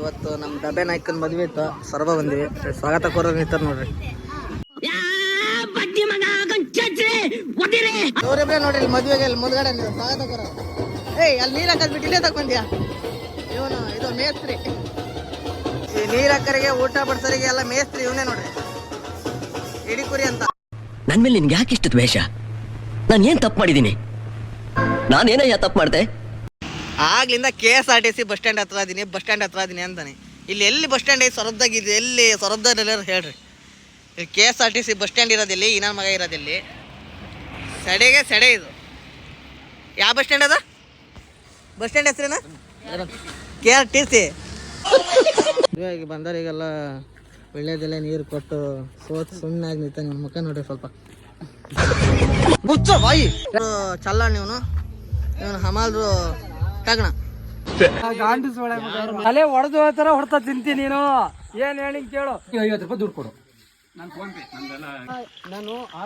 ಇವತ್ತು ನಮ್ಮ ಡಬ್ಬೆ ನಾಯ್ಕನ ಮದುವೆ ಇತ್ತು, ಸೊರಬ ಬಂದಿವಿ. ಸ್ವಾಗತ ಕೋರೋರು ನಿಂತಾರ ನೋಡ್ರಿ. ಅವರಿಬ್ರೆ ನೋಡ್ರಿ ಇಲ್ಲಿ ಮದುವೆಗೆ ಇಲ್ಲಿ ಮುಂದ್ಗಡೆ ಸ್ವಾಗತ ಕೋರ. ಅಲ್ಲಿ ನೀರು ಹಾಕೋದ್ ಬಿಟ್ಟು ಇಲ್ಲೇ ತಗೊಂಡ್ಯಾ? ಇವನು ಇದು ಮೇಸ್ತ್ರಿ. ಈ ನೀರ್ ಹಾಕರಿಗೆ ಊಟ ಬಡ್ಸರಿಗೆ ಎಲ್ಲ ಮೇಸ್ತ್ರಿ ಇವನೇ ನೋಡ್ರಿ, ಇಡಿ ಕುರಿ ಅಂತ. ನನ್ ಮೇಲೆ ನಿನ್ಗೆ ಯಾಕೆ ಇಷ್ಟು ದ್ವೇಷ? ನಾನು ಏನ್ ತಪ್ಪು ಮಾಡಿದೀನಿ? ನಾನೇನಯ್ಯ ತಪ್ಪು ಮಾಡ್ದೆ? ಆಗ್ಲಿಂದ KSRTC ಬಸ್ ಸ್ಟ್ಯಾಂಡ್ ಹತ್ರ ಅದೀನಿ, ಬಸ್ ಸ್ಟ್ಯಾಂಡ್ ಹತ್ರ ಅದೀನಿ ಅಂತಾನೆ. ಇಲ್ಲಿ ಎಲ್ಲಿ ಬಸ್ ಸ್ಟ್ಯಾಂಡ್ ಐತಿ ಸೊರಬ್ದಾಗಿದೆ? ಎಲ್ಲಿ ಸೊರಬ್ದಲ್ಲಿ ಹೇಳ್ರಿ. ಇಲ್ಲಿ KSRTC ಬಸ್ ಸ್ಟ್ಯಾಂಡ್ ಇರೋದಿಲ್ಲಿ, ಇನ್ನೊಂದು ಮಗ ಇರೋದಿಲ್ಲಿ. ಸೆಡೆಗೆ ಸೆಡೆ ಇದು. ಯಾವ ಬಸ್ ಸ್ಟ್ಯಾಂಡ್ ಅದ? ಬಸ್ ಸ್ಟ್ಯಾಂಡ್ ಹೆಸರೇನ? KRTC. ಮದುವೆಯಾಗಿ ಬಂದವರಿಗೆಲ್ಲ ಒಳ್ಳೇದೆಲ್ಲ ನೀರು ಕೊಟ್ಟು ಸುಮ್ಮನಾಗಿ ನಿಂತ. ನಿಮ್ಮ ಮುಖ ನೋಡ್ರಿ ಸ್ವಲ್ಪ. ಮುಚ್ಚ ಬಾಯಿ. ಚಲ್ಲ ನೀವನು ಹಮಾಲ್ರು ತಗಣ ತಲೆ ಹೊಡೆದು ಹೋಗ್ತಾರ ಹೊಡ್ತಾ ತಿಂತೀನಿ ನೀನು. ಏನ್ ಹೇಳಿ ಕೇಳು. 50 ರೂಪಾಯಿ ದುಡ್ಡು ಕೊಡು. ನಾನು